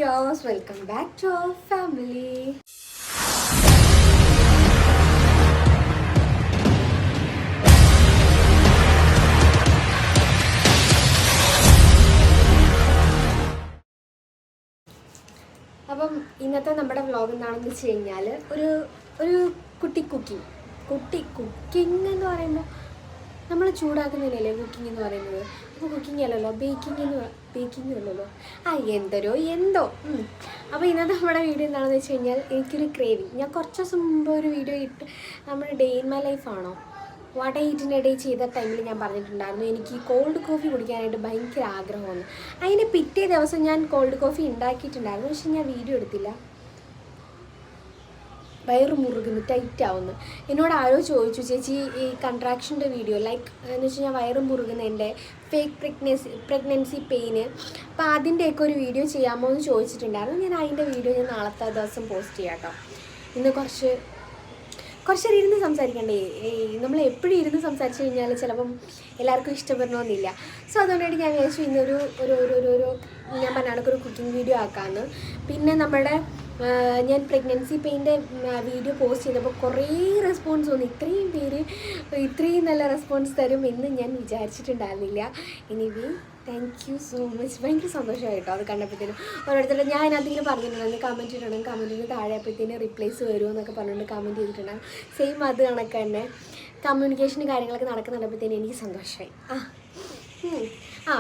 girls, welcome back to our family. അപ്പം ഇന്നത്തെ നമ്മുടെ വ്ളോഗ് എന്താണെന്ന് വെച്ച് കഴിഞ്ഞാൽ ഒരു കുട്ടി കുക്കിംഗ് എന്ന് പറയുമ്പോൾ നമ്മൾ ചൂടാക്കുന്നതിനല്ലേ കുക്കിംഗ് എന്ന് പറയുന്നത്. അപ്പോൾ കുക്കിംഗ് അല്ലല്ലോ, ബേക്കിംഗ് അല്ലല്ലോ, എന്തോ. അപ്പോൾ ഇന്നത്തെ നമ്മുടെ വീഡിയോ എന്താണെന്ന് വെച്ച് കഴിഞ്ഞാൽ എനിക്കൊരു ക്രേവിങ്. ഞാൻ കുറച്ച് ദിവസം മുമ്പ് ഒരു വീഡിയോ ഇട്ട് നമ്മുടെ ഡേ ഇൻ മൈ ലൈഫാണോ what I eat in a day ചെയ്ത ടൈമിൽ ഞാൻ പറഞ്ഞിട്ടുണ്ടായിരുന്നു എനിക്ക് കോൾഡ് കോഫി കുടിക്കാനായിട്ട് ഭയങ്കര ആഗ്രഹമാണ്. അതിന് പിറ്റേ ദിവസം ഞാൻ കോൾഡ് കോഫി ഉണ്ടാക്കിയിട്ടുണ്ടായിരുന്നു, പക്ഷെ ഞാൻ വീഡിയോ എടുത്തില്ല. വയറ് മുറുകുന്നു, ടൈറ്റ് ആവുന്നു. എന്നോട് ആരോ ചോദിച്ചു, ചേച്ചി ഈ കൺട്രാക്ഷൻ്റെ വീഡിയോ എന്ന് വെച്ച് കഴിഞ്ഞാൽ വയറ് മുറുകുന്നതിൻ്റെ ഫേക്ക് പ്രഗ്നൻസി പെയിന്, അപ്പോൾ അതിൻ്റെയൊക്കെ ഒരു വീഡിയോ ചെയ്യാമോ എന്ന് ചോദിച്ചിട്ടുണ്ടായിരുന്നു. ഞാൻ അതിൻ്റെ വീഡിയോ നാളത്തെ ദിവസം പോസ്റ്റ് ചെയ്യാം കേട്ടോ. ഇന്ന് കുറച്ച് ഇരുന്ന് സംസാരിക്കണ്ടേ, നമ്മൾ എപ്പോഴും ഇരുന്ന് സംസാരിച്ച് കഴിഞ്ഞാൽ ചിലപ്പം എല്ലാവർക്കും ഇഷ്ടപ്പെടണമെന്നില്ല. സോ അതുകൊണ്ടായിട്ട് ഞാൻ വിചാരിച്ചു ഇന്നൊരു ഞാൻ പറഞ്ഞ ഒരു കുക്കിംഗ് വീഡിയോ ആക്കാമെന്ന്. പിന്നെ നമ്മുടെ ഞാൻ പ്രഗ്നൻസി പെയിൻ്റെ വീഡിയോ പോസ്റ്റ് ചെയ്തപ്പോൾ കുറേ റെസ്പോൺസ് വന്നു. ഇത്രയും പേര് ഇത്രയും നല്ല റെസ്പോൺസ് തരും എന്ന് ഞാൻ വിചാരിച്ചിട്ടുണ്ടായിരുന്നില്ല. Anyway thank you so much. ഭയങ്കര സന്തോഷമായിട്ടോ അത് കണ്ടപ്പോഴത്തേനും. ഓരോരുത്തരുടെ ഞാൻ അതിങ്ങനെ പറഞ്ഞിട്ടുണ്ടായിരുന്നു കമൻറ്റ് ഇടണം, കമൻറ്റിന് താഴെ അപ്പോഴത്തേന് റിപ്ലൈസ് വരുമോ എന്നൊക്കെ പറഞ്ഞുകൊണ്ട് കമൻറ്റ് ചെയ്തിട്ടുണ്ടാകും. സെയിം അത് കണക്ക് തന്നെ കമ്മ്യൂണിക്കേഷന് കാര്യങ്ങളൊക്കെ നടക്കുന്നുണ്ടപ്പോഴത്തേനും എനിക്ക് സന്തോഷമായി.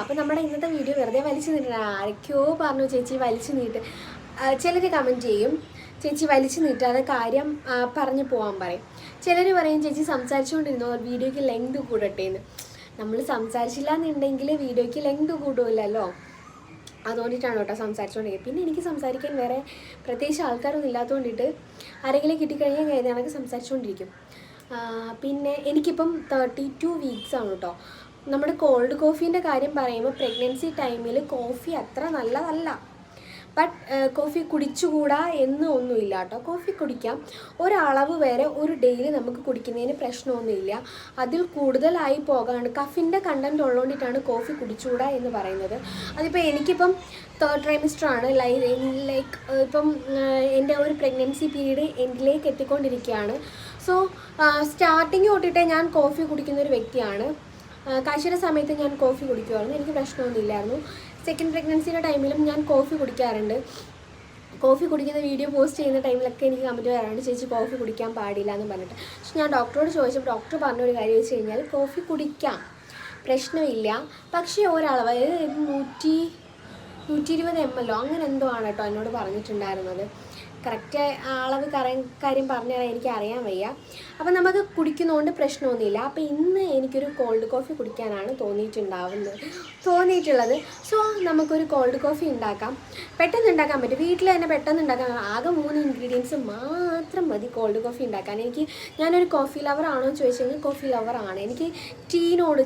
അപ്പോൾ നമ്മുടെ ഇന്നത്തെ വീഡിയോ വെറുതെ വലിച്ചു നീട്ടാണ്. ആരൊക്കെയോ പറഞ്ഞു ചേച്ചി വലിച്ചു നീട്ട്. ചിലർ കമൻറ്റ് ചെയ്യും ചേച്ചി വലിച്ചു നീട്ടാതെ കാര്യം പറഞ്ഞു പോകാൻ പറയും. ചിലർ പറയും ചേച്ചി സംസാരിച്ചുകൊണ്ടിരുന്നോ വീഡിയോയ്ക്ക് ലെങ്ത് കൂടട്ടെ എന്ന്. നമ്മൾ സംസാരിച്ചില്ല എന്നുണ്ടെങ്കിൽ വീഡിയോയ്ക്ക് ലെങ്ത് കൂടുമല്ലോ, അതുകൊണ്ടിട്ടാണ് കേട്ടോ സംസാരിച്ചുകൊണ്ടിരിക്കുക. പിന്നെ എനിക്ക് സംസാരിക്കാൻ വേറെ പ്രത്യേകിച്ച് ആൾക്കാരൊന്നും ഇല്ലാത്തതുകൊണ്ടിട്ട് ആരെങ്കിലും കിട്ടിക്കഴിഞ്ഞാൽ ഞാൻ ഇതിനൊക്കെ സംസാരിച്ചുകൊണ്ടിരിക്കും. പിന്നെ എനിക്കിപ്പം 32 വീക്സ് ആണ് കേട്ടോ. നമ്മുടെ കോൾഡ് കോഫീൻ്റെ കാര്യം പറയുമ്പോൾ പ്രഗ്നൻസി ടൈമിൽ കോഫി അത്ര നല്ലതല്ല. ബട്ട് കോഫി കുടിച്ചുകൂടാ എന്ന് ഒന്നുമില്ല കേട്ടോ. കോഫി കുടിക്കാം, ഒരളവ് വരെ ഒരു ഡെയിലി നമുക്ക് കുടിക്കുന്നതിന് പ്രശ്നമൊന്നുമില്ല. അതിൽ കൂടുതലായി പോകാണ്ട് കഫിൻ്റെ കണ്ടൻറ്റ് ഉള്ളതുകൊണ്ടിട്ടാണ് കോഫി കുടിച്ചുകൂടാ എന്ന് പറയുന്നത്. അതിപ്പോൾ എനിക്കിപ്പം 3rd trimester ആണ്. ലൈക്ക് ഇപ്പം എൻ്റെ ഒരു പ്രഗ്നൻസി പീരീഡ് എൻഡിലേക്ക് എത്തിക്കൊണ്ടിരിക്കുകയാണ്. സോ സ്റ്റാർട്ടിങ് തൊട്ടിട്ടേ ഞാൻ കോഫി കുടിക്കുന്നൊരു വ്യക്തിയാണ്. കാശിയുടെ സമയത്ത് ഞാൻ കോഫി കുടിക്കുമായിരുന്നു, എനിക്ക് പ്രശ്നമൊന്നുമില്ലായിരുന്നു. സെക്കൻഡ് പ്രഗ്നൻസിയുടെ ടൈമിലും ഞാൻ കോഫി കുടിക്കാറുണ്ട്. കോഫി കുടിക്കുന്ന വീഡിയോ പോസ്റ്റ് ചെയ്യുന്ന ടൈമിലൊക്കെ എനിക്ക് കമൻറ്റ് വരാറുണ്ട് ചേച്ചി കോഫി കുടിക്കാൻ പാടില്ല എന്ന് പറഞ്ഞിട്ട്. പക്ഷെ ഞാൻ ഡോക്ടറോട് ചോദിച്ചപ്പോൾ ഡോക്ടർ പറഞ്ഞൊരു കാര്യം വെച്ച് കഴിഞ്ഞാൽ കോഫി കുടിക്കാം, പ്രശ്നമില്ല. പക്ഷേ ഒരളവ് 120 ml അങ്ങനെ എന്തോ ആണ് കേട്ടോ എന്നോട് പറഞ്ഞിട്ടുണ്ടായിരുന്നത്. കറക്റ്റ് അളവ് കാര്യം പറഞ്ഞു തരാൻ എനിക്ക് അറിയാൻ വയ്യ. അപ്പം നമുക്ക് കുടിക്കുന്നതുകൊണ്ട് പ്രശ്നമൊന്നുമില്ല. അപ്പോൾ ഇന്ന് എനിക്കൊരു കോൾഡ് കോഫി കുടിക്കാനാണ് തോന്നിയിട്ടുള്ളത്. സോ നമുക്കൊരു കോൾഡ് കോഫി ഉണ്ടാക്കാം. പെട്ടെന്ന് ഉണ്ടാക്കാൻ പറ്റും, വീട്ടിൽ തന്നെ പെട്ടെന്ന് ഉണ്ടാക്കാൻ. ആകെ 3 ഇൻഗ്രീഡിയൻസ് മാത്രം മതി കോൾഡ് കോഫി ഉണ്ടാക്കാൻ. ഞാനൊരു കോഫി ലവർ ആണോ എന്ന് ചോദിച്ചു കഴിഞ്ഞാൽ കോഫി ലവറാണ്. എനിക്ക്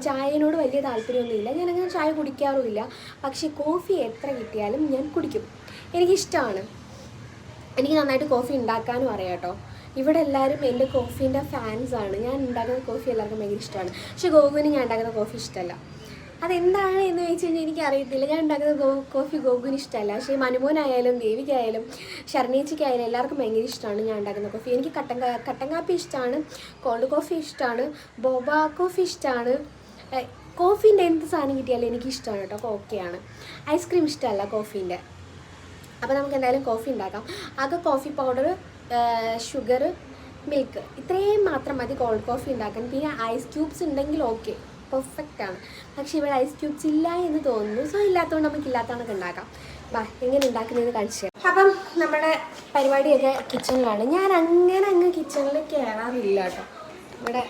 ചായയോട് വലിയ താല്പര്യമൊന്നുമില്ല, ഞാനങ്ങനെ ചായ കുടിക്കാറുമില്ല. പക്ഷേ കോഫി എത്ര കിട്ടിയാലും ഞാൻ കുടിക്കും, എനിക്കിഷ്ടമാണ്. എനിക്ക് നന്നായിട്ട് കോഫി ഉണ്ടാക്കാനും അറിയാം കേട്ടോ. ഇവിടെ എല്ലാവരും എൻ്റെ കോഫീൻ്റെ ഫാൻസാണ്. ഞാൻ ഉണ്ടാക്കുന്ന കോഫി എല്ലാവർക്കും ഭയങ്കര ഇഷ്ടമാണ്. പക്ഷേ ഗോകുവിന് ഞാൻ ഉണ്ടാക്കുന്ന കോഫി ഇഷ്ടമല്ല. അതെന്താണ് എന്ന് ചോദിച്ചു കഴിഞ്ഞാൽ എനിക്കറിയത്തില്ല. ഞാൻ ഉണ്ടാക്കുന്ന കോഫി ഗോകുവിന് ഇഷ്ടമല്ല. പക്ഷേ മനുമോനായാലും ദേവിക്കായാലും ശരണേച്ചിക്കായാലും എല്ലാവർക്കും ഭയങ്കര ഇഷ്ടമാണ് ഞാൻ ഉണ്ടാക്കുന്ന കോഫി. എനിക്ക് കട്ടൻ കാപ്പി ഇഷ്ടമാണ്, കോൾഡ് കോഫി ഇഷ്ടമാണ്, ബോബ കോഫി ഇഷ്ടമാണ്. കോഫീൻ്റെ എന്ത് സാധനം കിട്ടിയാലും എനിക്കിഷ്ടമാണ് കേട്ടോ. ഓക്കെയാണ്. ഐസ്ക്രീം ഇഷ്ടമല്ല കോഫീൻ്റെ. അപ്പോൾ നമുക്ക് എന്തായാലും കോഫി ഉണ്ടാക്കാം. ആകെ കോഫി പൗഡർ, ഷുഗർ, മിൽക്ക് ഇത്രയും മാത്രം മതി കോൾഡ് കോഫി ഉണ്ടാക്കാൻ. പിന്നെ ഐസ് ക്യൂബ്സ് ഉണ്ടെങ്കിൽ ഓക്കെ, പെർഫെക്റ്റാണ്. പക്ഷേ ഇവിടെ ഐസ് ക്യൂബ്സ് ഇല്ല എന്ന് തോന്നുന്നു. സോ ഇല്ലാത്തതുകൊണ്ട് നമുക്ക് ഇല്ലാത്തതൊക്കെ ഉണ്ടാക്കാം. എങ്ങനെ ഉണ്ടാക്കുന്നതെന്ന് കാണിച്ചു തരാം. അപ്പം നമ്മുടെ പരിപാടിയൊക്കെ കിച്ചണിലാണ്. ഞാൻ അങ്ങ് കിച്ചണിൽ കയറാറില്ല കേട്ടോ. ഇവിടെ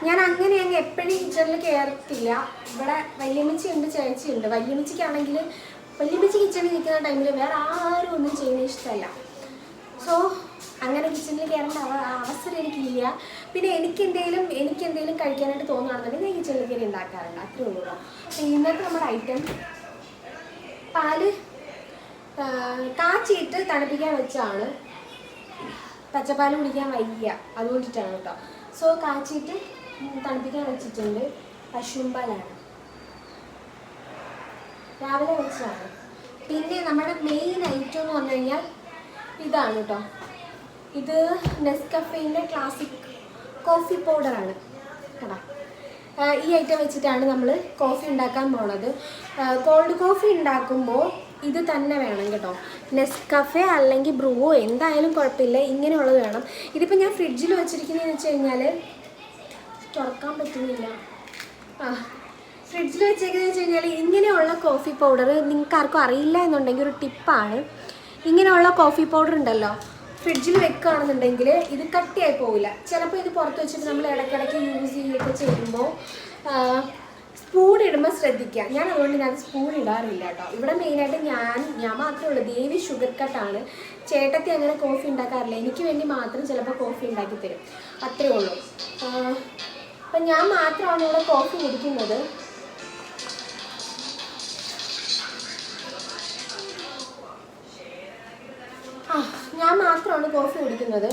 ഞാൻ അങ്ങ് എപ്പോഴും കിച്ചണിൽ കയറത്തില്ല. ഇവിടെ വല്യമ്മച്ചിയുണ്ട്, ചേച്ചിയുണ്ട്. വല്യമ്മച്ചി കിച്ചണിൽ നിൽക്കുന്ന ടൈമിൽ വേറെ ആരും ഒന്നും ചെയ്യുന്നത് ഇഷ്ടമല്ല. സോ അങ്ങനെ കിച്ചണിൽ കയറേണ്ട അവസരം എനിക്കില്ല. പിന്നെ എനിക്ക് എന്തെങ്കിലും കഴിക്കാനായിട്ട് തോന്നുകയാണെന്നുണ്ടെങ്കിൽ ഞാൻ കിച്ചണിൽ കയറി ഉണ്ടാക്കാറുണ്ട്, അത്രേ ഉള്ളൂ. ഇന്നത്തെ നമ്മുടെ ഐറ്റം പാല് കാച്ചിയിട്ട് തണുപ്പിക്കാൻ വെച്ചാണ്. പച്ചപ്പാൽ കുടിക്കാൻ വയ്യ, അതുകൊണ്ടിട്ടാണ് കേട്ടോ. സോ കാച്ചിയിട്ട് തണുപ്പിക്കാൻ വെച്ചിട്ടുണ്ട്. പശുമ്പാലാണ് രാവിലെ വെച്ചതാണ്. പിന്നെ നമ്മുടെ മെയിൻ ഐറ്റം എന്ന് പറഞ്ഞു കഴിഞ്ഞാൽ ഇതാണ് കേട്ടോ. ഇത് നെസ്കഫേൻ്റെ ക്ലാസിക് കോഫി പൗഡറാണ് കേട്ടോ. ഈ ഐറ്റം വെച്ചിട്ടാണ് നമ്മൾ കോഫി ഉണ്ടാക്കാൻ പോണത്. കോൾഡ് കോഫി ഉണ്ടാക്കുമ്പോൾ ഇത് തന്നെ വേണം കേട്ടോ. നെസ്കഫേ അല്ലെങ്കിൽ ബ്രൂവോ എന്തായാലും കുഴപ്പമില്ല, ഇങ്ങനെയുള്ളത് വേണം. ഇതിപ്പോൾ ഞാൻ ഫ്രിഡ്ജിൽ വെച്ചിരിക്കുന്നതെന്ന് വെച്ച് കഴിഞ്ഞാൽ തുറക്കാൻ പറ്റുന്നില്ല. ഫ്രിഡ്ജിൽ വെച്ചേക്കുന്നതെന്ന് വെച്ച് കഴിഞ്ഞാൽ ഇങ്ങനെയുള്ള കോഫി പൗഡർ നിങ്ങൾക്ക് ആർക്കും അറിയില്ല എന്നുണ്ടെങ്കിൽ ഒരു ടിപ്പാണ്. ഇങ്ങനെയുള്ള കോഫി പൗഡർ ഉണ്ടല്ലോ, ഫ്രിഡ്ജിൽ വെക്കുകയാണെന്നുണ്ടെങ്കിൽ ഇത് കട്ടിയായി പോവില്ല. ചിലപ്പോൾ ഇത് പുറത്ത് വെച്ചിട്ട് നമ്മൾ ഇടയ്ക്കിടയ്ക്ക് യൂസ് ചെയ്യുകയൊക്കെ ചെയ്യുമ്പോൾ സ്പൂൺ ഇടുമ്പോൾ ശ്രദ്ധിക്കുക. ഞാൻ അതുകൊണ്ട് ഞാൻ സ്പൂൺ ഇടാറില്ല കേട്ടോ. ഇവിടെ മെയിനായിട്ട് ഞാൻ മാത്രമേ ഉള്ളൂ. ദേവി ഷുഗർ കട്ടാണ്. ചേട്ടത്തി അങ്ങനെ കോഫി ഉണ്ടാക്കാറില്ല. എനിക്ക് വേണ്ടി മാത്രം ചിലപ്പോൾ കോഫി ഉണ്ടാക്കി തരും, അത്രേ ഉള്ളൂ. അപ്പം ഞാൻ മാത്രമാണ് ഇവിടെ കോഫി കുടിക്കുന്നത്. ഞാൻ മാത്രമാണ് കോഫി കുടിക്കുന്നത്.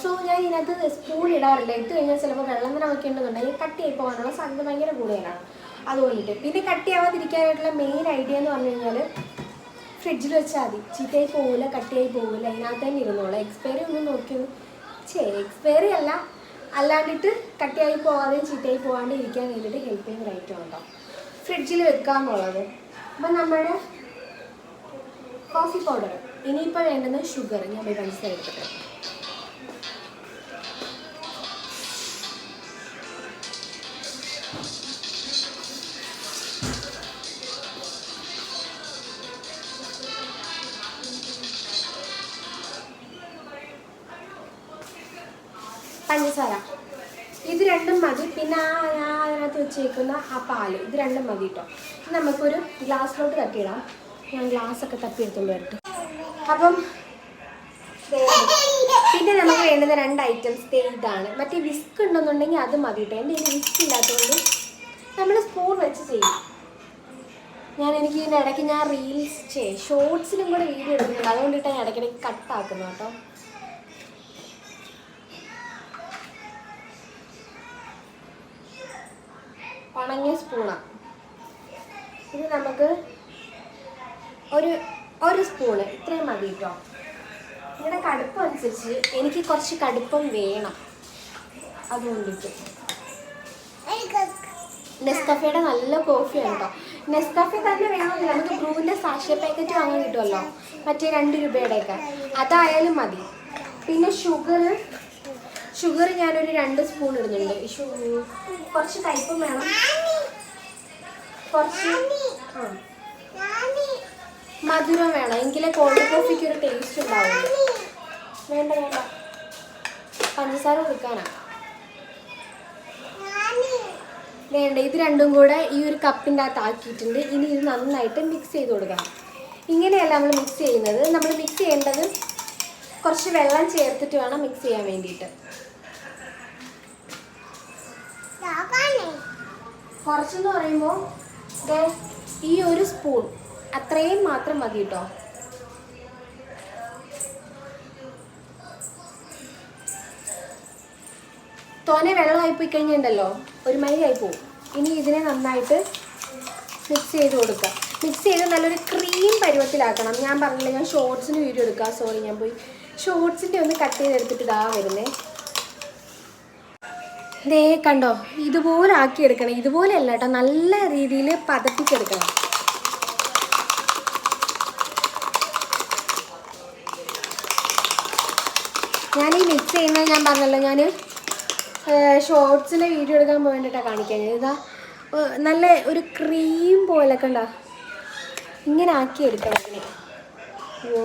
സോ ഞാൻ ഇതിനകത്ത് സ്പൂൺ ഇടാറില്ല. ഇട്ട് കഴിഞ്ഞാൽ ചിലപ്പോൾ വെള്ളം തന്നെ വയ്ക്കേണ്ടതുണ്ടെങ്കിൽ കട്ടിയായി പോകാനുള്ള സാധ്യത ഭയങ്കര കൂടുതലാണ്. അതുകൊണ്ടിട്ട് പിന്നെ കട്ടിയാവാതിരിക്കാനായിട്ടുള്ള മെയിൻ ഐഡിയ എന്ന് പറഞ്ഞു കഴിഞ്ഞാൽ ഫ്രിഡ്ജിൽ വെച്ചാൽ മതി. ചീത്തയായി പോകില്ല, കട്ടിയായി പോകില്ല, അതിനകത്ത് തന്നെ ഇരുന്നോളൂ. എക്സ്പയറി ഒന്നും നോക്കിയൊന്നും എക്സ്പയറി അല്ല, അല്ലാണ്ടിട്ട് കട്ടിയായി പോകാതെയും ചീത്തയായി പോകാണ്ട് ഇരിക്കാൻ വേണ്ടിയിട്ട് ഹെൽപ്പ് ചെയ്യുന്ന ഒരു ഐറ്റം ഉണ്ടോ ഫ്രിഡ്ജിൽ വെക്കാമെന്നുള്ളത്. അപ്പം നമ്മുടെ കോഫി പൗഡർ. ഇനിയിപ്പോൾ വേണ്ടുന്നത് ഷുഗർ. ഞാൻ പോയി പഞ്ചസാര എടുത്തിട്ട് പഞ്ചസാര. ഇത് രണ്ടും മതി. പിന്നെ അതിനകത്ത് വെച്ചേക്കുന്ന ആ പാല്, ഇത് രണ്ടും മതി കേട്ടോ. നമുക്കൊരു ഗ്ലാസ്സിലോട്ട് തട്ടിയിടാം. ഞാൻ ഗ്ലാസ്സൊക്കെ തപ്പിയെടുത്തോണ്ട് വരട്ടെ. അപ്പം പിന്നെ നമുക്ക് വേണ്ടുന്ന 2 ഐറ്റംസ് ഇതാണ്. മറ്റേ വിസ്ക് ഉണ്ടെന്നുണ്ടെങ്കിൽ അത് മതി കേട്ടോ. എൻ്റെ ഇതിന് വിസ്ക് ഇല്ലാത്തതുകൊണ്ട് നമ്മൾ സ്പൂൺ വെച്ച് ചെയ്യും. എനിക്ക് ഇതിൻ്റെ ഇടയ്ക്ക് ഞാൻ ഷോർട്സിലും കൂടെ വീഡിയോ എടുക്കുന്നുണ്ട്. അതുകൊണ്ടിട്ടാണ് ഞാൻ ഇടയ്ക്കിടയ്ക്ക് കട്ടാക്കുന്നത് കേട്ടോ. ഉണങ്ങിയ സ്പൂണാണ് ഇത്. നമുക്ക് ഒരു സ്പൂണ് ഇത്രയും മതി കേട്ടോ. നിങ്ങളുടെ കടുപ്പം അനുസരിച്ച് എനിക്ക് കുറച്ച് കടുപ്പം വേണം. അതുകൊണ്ടിട്ട് നെസ്കഫയുടെ നല്ല കോഫിയാണ് കേട്ടോ. നെസ്കഫെ തന്നെ വേണമെന്നില്ല, നമുക്ക് ബ്രൂവിൻ്റെ സാഷെ പാക്കറ്റ് വാങ്ങാൻ കിട്ടുമല്ലോ, മറ്റേ 2 രൂപയുടെയൊക്കെ, അതായാലും മതി. പിന്നെ ഷുഗർ ഞാനൊരു 2 സ്പൂൺ ഇടുന്നുണ്ട്. കുറച്ച് കയ്പും വേണം, കുറച്ച് മധുരം വേണം, എങ്കിലേ കോൾഡ് കോഫിക്ക് ഒരു ടേസ്റ്റ് ഉണ്ടാവുള്ളൂ. വേണ്ട പഞ്ചസാര കൊടുക്കാനാ വേണ്ട. ഇത് രണ്ടും കൂടെ ഈ ഒരു കപ്പിൻ്റെ അകത്ത് ആക്കിയിട്ടുണ്ട്. ഇനി ഇത് നന്നായിട്ട് മിക്സ് ചെയ്ത് കൊടുക്കണം. ഇങ്ങനെയല്ല നമ്മൾ മിക്സ് ചെയ്യുന്നത്. നമ്മൾ മിക്സ് ചെയ്യേണ്ടത് കുറച്ച് വെള്ളം ചേർത്തിട്ട് വേണം മിക്സ് ചെയ്യാൻ വേണ്ടിയിട്ട്. കുറച്ചെന്ന് പറയുമ്പോൾ ഈ ഒരു സ്പൂൺ അത്രയും മാത്രം മതി കേട്ടോ. തോനെ വെള്ളമായിപ്പോയി കഴിഞ്ഞിട്ടുണ്ടല്ലോ, ഒരു മൈയായി പോകും. ഇനി ഇതിനെ നന്നായിട്ട് മിക്സ് ചെയ്ത് കൊടുക്കുക. മിക്സ് ചെയ്ത് നല്ലൊരു ക്രീം പരുവത്തിലാക്കണം. ഞാൻ പറഞ്ഞില്ല, ഞാൻ ഷോർട്സിന് വീഡിയോ എടുക്കാം. സോറി, ഞാൻ പോയി ഷോർട്സിൻ്റെ ഒന്ന് കട്ട് ചെയ്തെടുത്തിട്ട് ഇതാ വരുന്നേ. ദേ കണ്ടോ, ഇതുപോലെ ആക്കിയെടുക്കണം. ഇതുപോലെയല്ല കേട്ടോ, നല്ല രീതിയിൽ പതപ്പിച്ചെടുക്കണം. ഞാൻ ഈ മിക്സ് ചെയ്യുന്നത് ഞാൻ പറഞ്ഞല്ലോ, ഞാൻ ഷോർട്സിൻ്റെ വീഡിയോ എടുക്കാൻ വേണ്ടിയിട്ടാണ് കാണിക്കാൻ. ഇതാ നല്ല ഒരു ക്രീം പോലെ കണ്ടോ, ഇങ്ങനെ ആക്കിയെടുക്കണം ഇതിനെ. അയ്യോ,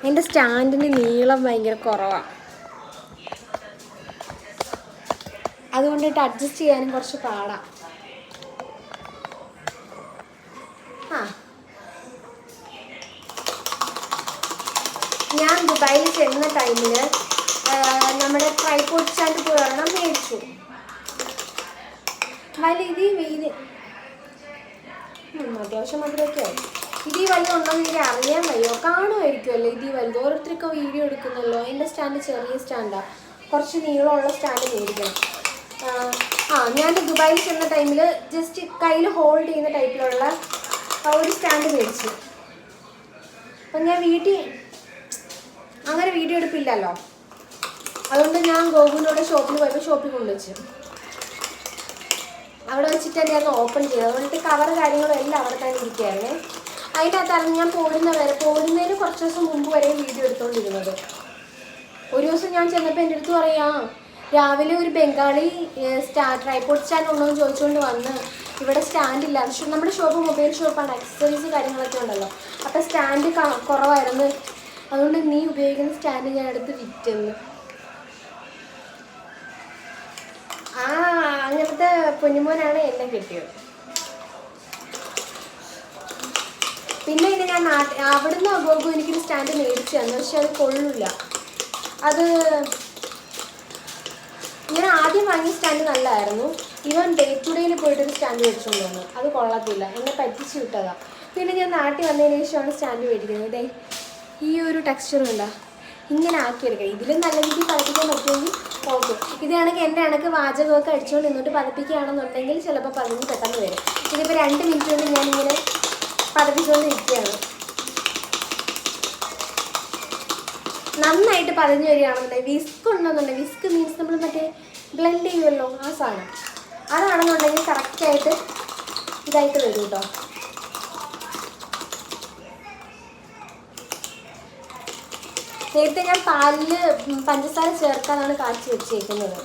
എൻ്റെ സ്റ്റാൻഡിന് നീളം ഭയങ്കര കുറവാണ്, അതുകൊണ്ടിട്ട് അഡ്ജസ്റ്റ് ചെയ്യാനും കുറച്ച് പാടാണ്. ഞാൻ ദുബായിൽ ചെന്ന ടൈമിൽ നമ്മുടെ ട്രൈപോഡ് സ്റ്റാൻഡ് പോയി ഒരെണ്ണം മേടിച്ചു. ഇത് വെയിൽ അത്യാവശ്യം മധുരമൊക്കെ ആയി. ഇത് ഈ വലുത് ഉണ്ടോ എന്ന് എനിക്ക് അറിയാൻ വയ്യോ, കാണുമായിരിക്കുമല്ലോ. ഇത് ഈ വലുത് ഓരോരുത്തരൊക്കെ വീഡിയോ എടുക്കുന്നല്ലോ. എൻ്റെ സ്റ്റാൻഡ് ചെറിയ സ്റ്റാൻഡാണ്, കുറച്ച് നീളമുള്ള സ്റ്റാൻഡ് മേടിക്കണം. ഞാൻ ദുബായിൽ ചെന്ന ടൈമിൽ ജസ്റ്റ് കയ്യിൽ ഹോൾഡ് ചെയ്യുന്ന ടൈപ്പിലുള്ള ഒരു സ്റ്റാൻഡ് മേടിച്ചു. അപ്പം ഞാൻ വീട്ടിൽ അങ്ങനെ വീഡിയോ എടുപ്പില്ലല്ലോ, അതുകൊണ്ട് ഞാൻ ഗോകുലിനോട് ഷോപ്പിൽ പോയപ്പോൾ ഷോപ്പിൽ കൊണ്ടുവച്ചു. അവിടെ വെച്ചിട്ട് തന്നെ അത് ഓപ്പൺ ചെയ്തു. അതുകൊണ്ട് കവർ കാര്യങ്ങളും എല്ലാം അവിടെ തന്നെ ഇരിക്കുകയായിരുന്നേ. അതിനകത്താണ് ഞാൻ പോകുന്നതിന് കുറച്ച് ദിവസം മുമ്പ് വരെയും വീഡിയോ എടുത്തുകൊണ്ടിരുന്നത്. ഒരു ദിവസം ഞാൻ ചെന്നപ്പോൾ എൻ്റെ അടുത്ത് പറയാം, രാവിലെ ഒരു ബംഗാളി ട്രൈപോഡ് സ്റ്റാൻഡ് ഉണ്ടോ എന്ന് ചോദിച്ചുകൊണ്ട് വന്ന് ഇവിടെ സ്റ്റാൻഡില്ല. നമ്മുടെ ഷോപ്പ് മൊബൈൽ ഷോപ്പാണ്, ആക്സസറീസ് കാര്യങ്ങളൊക്കെ ഉണ്ടല്ലോ. അപ്പോൾ സ്റ്റാൻഡ് കുറവായിരുന്നു, അതുകൊണ്ട് നീ ഉപയോഗിക്കുന്ന സ്റ്റാൻഡ് ഞാൻ എടുത്ത് വിറ്റെന്ന്. അങ്ങനത്തെ പൊന്നുമോനാണ് എന്നെ കിട്ടിയത്. പിന്നെ ഞാൻ അവിടുന്ന് ഗോകു എനിക്കൊരു സ്റ്റാൻഡ് മേടിച്ചു തന്നു. പക്ഷെ അത് കൊള്ളില്ല. അത് ഞാൻ ആദ്യം വാങ്ങിയ സ്റ്റാൻഡ് നല്ലതായിരുന്നു. ഇവൻ ഡേ ടു ഡേയിൽ പോയിട്ടൊരു സ്റ്റാൻഡ് മേടിച്ചുകൊണ്ട് വന്നു, അത് കൊള്ളത്തില്ല, എന്നെ പറ്റിച്ച് വിട്ടതാണ്. പിന്നെ ഞാൻ നാട്ടിൽ വന്നതിന് ശേഷമാണ് സ്റ്റാൻഡ് മേടിക്കുന്നത്. ഇതേ ഈ ഒരു ടെക്സ്ചർ ഉണ്ടോ, ഇങ്ങനെ ആക്കിയെടുക്കുക. ഇതിലും നല്ല രീതിയിൽ പതിപ്പിക്കാൻ പറ്റുമെങ്കിൽ ഓക്കെ. ഇത് കണക്ക് എൻ്റെ കണക്ക് വാചകമൊക്കെ അടിച്ചുകൊണ്ട് നിന്നിട്ട് പതിപ്പിക്കുകയാണെന്നുണ്ടെങ്കിൽ ചിലപ്പോൾ പതിഞ്ഞ് പെട്ടെന്ന് വരും. ഇതിപ്പോൾ 2 മിനിറ്റ് കൊണ്ട് ഞാനിങ്ങനെ പതിപ്പിച്ചുകൊണ്ടിരിക്കുകയാണ്. നന്നായിട്ട് പതിഞ്ഞ് വരികയാണെന്നുണ്ടെങ്കിൽ വിസ്ക് ഉണ്ടെന്നുണ്ടെങ്കിൽ, വിസ്ക് മീൻസ് നമ്മൾ മറ്റേ ബ്ലെൻഡ് ചെയ്യുമല്ലോ ആ സാധനം, അതാണെന്നുണ്ടെങ്കിൽ കറക്റ്റായിട്ട് ഇതായിട്ട് വരും കേട്ടോ. നേരത്തെ ഞാൻ പാലിൽ പഞ്ചസാര ചേർക്കാനാണ് കാച്ചി വെച്ചേക്കുന്നത്.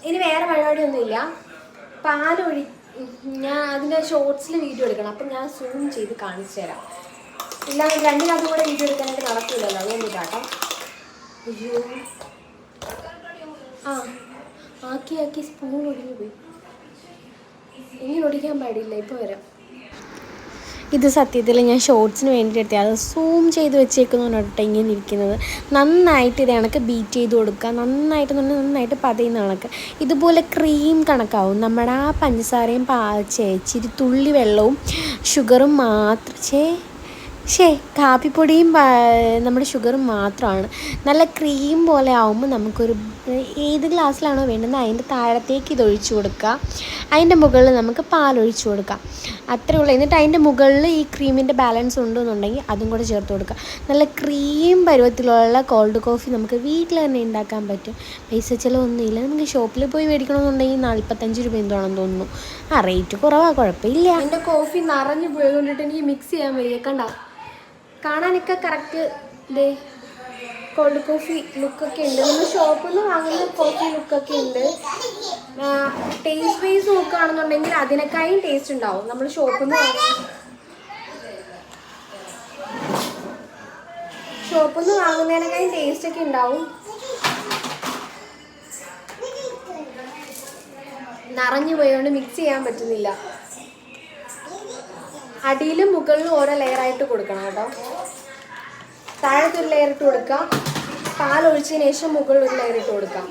ഇനി വേറെ പരിപാടിയൊന്നുമില്ല. ഞാൻ അതിൻ്റെ ഷോർട്സിൽ വീഡിയോ എടുക്കണം. അപ്പം ഞാൻ സൂം ചെയ്ത് കാണിച്ചു തരാം. ഇല്ലാതെ 2 കൂടെ വീഡിയോ എടുക്കാനായിട്ട് നടക്കില്ലല്ലോ, അതുകൊണ്ടിട്ടാട്ടോ. അയ്യോ ആക്കി സ്പൂൺ ഒടിഞ്ഞു പോയി. ഇങ്ങനെ ഒടിക്കാൻ പാടില്ല. ഇപ്പോൾ വരാം. ഇത് സത്യത്തിൽ ഞാൻ ഷോർട്സിന് വേണ്ടിയിട്ട് എടുത്തത്. അത് സൂം ചെയ്ത് വെച്ചേക്കുന്നതുകൊണ്ടോ ഇങ്ങനെ ഇരിക്കുന്നത്. നന്നായിട്ട് ഇത് കണക്ക് ബീറ്റ് ചെയ്ത് കൊടുക്കുക. നന്നായിട്ട് പതയുന്ന കണക്ക് ഇതുപോലെ ക്രീം കണക്കാവും. നമ്മുടെ ആ പഞ്ചസാരയും ഇച്ചിരി തുള്ളി വെള്ളവും ഷുഗറും മാത്രം കാപ്പിപ്പൊടിയും നമ്മുടെ ഷുഗറും മാത്രമാണ്. നല്ല ക്രീം പോലെ ആവുമ്പോൾ നമുക്കൊരു ഏത് ഗ്ലാസ്സിലാണോ വേണ്ടുന്നത് അതിൻ്റെ താഴത്തേക്ക് ഇതൊഴിച്ചു കൊടുക്കുക. അതിൻ്റെ മുകളിൽ നമുക്ക് പാലൊഴിച്ചു കൊടുക്കാം. അത്രേ ഉള്ളൂ. എന്നിട്ട് അതിൻ്റെ മുകളിൽ ഈ ക്രീമിൻ്റെ ബാലൻസ് ഉണ്ടെന്നുണ്ടെങ്കിൽ അതും കൂടെ ചേർത്ത് കൊടുക്കുക. നല്ല ക്രീം പരുവത്തിലുള്ള കോൾഡ് കോഫി നമുക്ക് വീട്ടിൽ തന്നെ ഉണ്ടാക്കാൻ പറ്റും. പൈസ ചിലവൊന്നുമില്ല. നമുക്ക് ഷോപ്പിൽ പോയി മേടിക്കണമെന്നുണ്ടെങ്കിൽ 45 രൂപ എന്തോണെന്ന് തോന്നുന്നു. റേറ്റ് കുറവാണ്, കുഴപ്പമില്ല. എൻ്റെ കോഫി നിറഞ്ഞു പോയതുകൊണ്ടിട്ട് എനിക്ക് മിക്സ് ചെയ്യാൻ വയ്യ. കാണാനൊക്കെ കറക്റ്റ് ഇതേ കോൾഡ് കോഫി ലുക്കൊക്കെ ഉണ്ട്. നമ്മൾ ഷോപ്പിൽ നിന്ന് വാങ്ങുന്ന കോഫി ലുക്കൊക്കെ ഉണ്ട്. ടേസ്റ്റ് വൈസ് നോക്കുകയാണെന്നുണ്ടെങ്കിൽ അതിനേക്കാളും ടേസ്റ്റ് ഉണ്ടാവും നമ്മൾ ഷോപ്പിൽ നിന്ന് വാങ്ങുന്നതിനേക്കാളും ടേസ്റ്റൊക്കെ ഉണ്ടാവും. നിറഞ്ഞു പോയതുകൊണ്ട് മിക്സ് ചെയ്യാൻ പറ്റുന്നില്ല. അടിയിലും മുകളിലും ഓരോ ലെയറായിട്ട് കൊടുക്കണം കേട്ടോ. താഴത്തൊരു ലെയർ ഇട്ട് കൊടുക്കാം, പാലൊഴിച്ചതിന് ശേഷം മുകളിൽ ഒരു ലെയർ ഇട്ട് കൊടുക്കാം.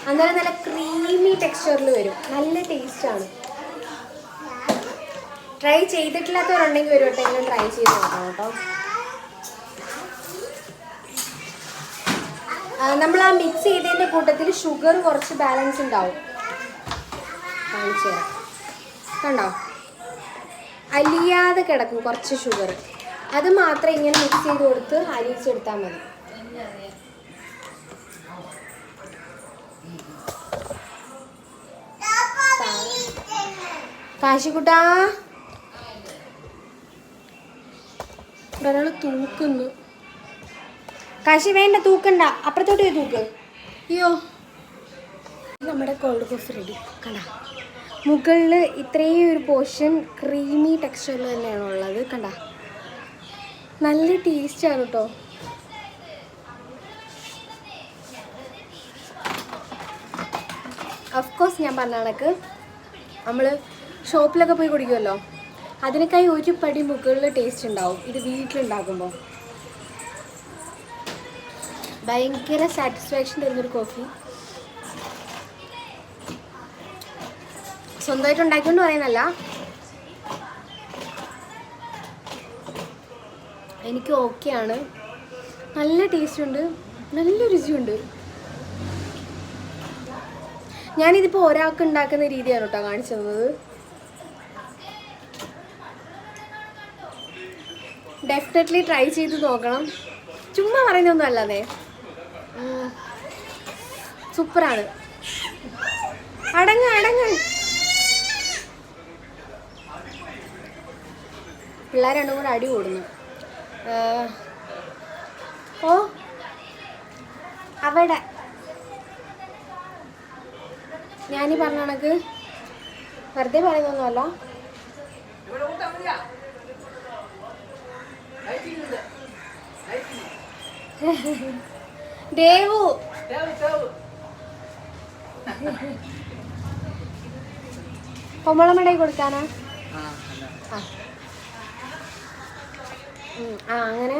അന്നേരം നല്ല ക്രീമി ടെക്സ്ചറിൽ വരും. നല്ല ടേസ്റ്റാണ്. ട്രൈ ചെയ്തിട്ടില്ലാത്തവരുണ്ടെങ്കിൽ ഒരു വട്ടമെങ്കിലും ട്രൈ ചെയ്ത് നോക്കാം കേട്ടോ. നമ്മൾ ആ മിക്സ് ചെയ്തതിൻ്റെ കൂട്ടത്തിൽ ഷുഗർ കുറച്ച് ബാലൻസ് ഉണ്ടാവും. കാണിച്ചു തരാം. കണ്ടോ, അലിയാതെ കിടക്കും കുറച്ച് ഷുഗർ. അത് മാത്രം ഇങ്ങനെ മിക്സ് ചെയ്ത് കൊടുത്ത് അലിയിച്ചെടുത്താൽ മതി. കാശിക്കുട്ടാ, ഒരാൾ തൂക്കുന്നു. കാശി വേണ്ട, തൂക്കണ്ട, അപ്പുറത്തോട്ട് പോയി തൂക്ക്. അയ്യോ, നമ്മുടെ കോൾഡ് കോഫി റെഡി. കണ്ട, മുകളിൽ ഇത്രയും ഒരു പോർഷൻ ക്രീമി ടെക്സ്ചറിൽ തന്നെയാണ് ഉള്ളത്. കണ്ട, നല്ല ടേസ്റ്റാണ് കേട്ടോ. ഓഫ്കോഴ്സ് ഞാൻ പറഞ്ഞ കണക്ക് നമ്മൾ ഷോപ്പിലൊക്കെ പോയി കുടിക്കുമല്ലോ, അതിനേക്കായി ഒരു പടി മുകളിൽ ടേസ്റ്റ് ഉണ്ടാവും ഇത് വീട്ടിലുണ്ടാക്കുമ്പോൾ. ഭയങ്കര സാറ്റിസ്ഫാക്ഷൻ തരുന്നൊരു കോഫി. സ്വന്തമായിട്ട് ഉണ്ടാക്കിക്കൊണ്ട് പറയുന്നല്ല, എനിക്ക് ഓക്കെയാണ്. നല്ല ടേസ്റ്റ് ഉണ്ട്, നല്ല രുചിയുണ്ട്. ഞാനിതിപ്പോൾ ഒരാൾക്ക് ഉണ്ടാക്കുന്ന രീതിയാണ് കേട്ടോ കാണിച്ചു തന്നത്. ഡെഫിനറ്റ്ലി ട്രൈ ചെയ്ത് നോക്കണം. ചുമ്മാ പറയുന്നൊന്നും അല്ലാതെ സൂപ്പറാണ്. അടങ്ങ് പിള്ളേർ രണ്ടും കൂടെ അടി കൂടുന്നു. ഓ അവിടെ ഞാനീ പറഞ്ഞ കണക്ക് വെറുതെ പറയുന്നൊന്നുമല്ല. ദേവു കൊമ്പളമടയിൽ കൊടുക്കാനാ? അങ്ങനെ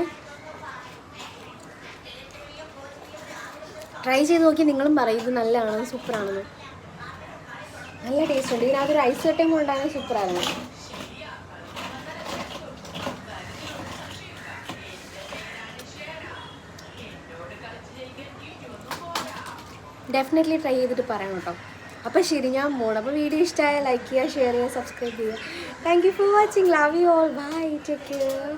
ട്രൈ ചെയ്ത് നോക്കി നിങ്ങളും പറയും ഇത് നല്ലതാണെന്ന്, സൂപ്പറാണെന്ന്. നല്ല ടേസ്റ്റ് ഉണ്ട്. ഇതിനകത്തൊരു ഐസ് കട്ടയും കൊണ്ടാണ് സൂപ്പറായിരുന്നു. ഡെഫിനറ്റ്ലി ട്രൈ ചെയ്തിട്ട് പറയണം കേട്ടോ. അപ്പോൾ ശരി, ഞാൻ പോകണം. അപ്പോൾ വീഡിയോ ഇഷ്ടമായ ലൈക്ക് ചെയ്യുക, ഷെയർ ചെയ്യുക, സബ്സ്ക്രൈബ് ചെയ്യുക. Thank you for watching. Love you all. Bye. Take care.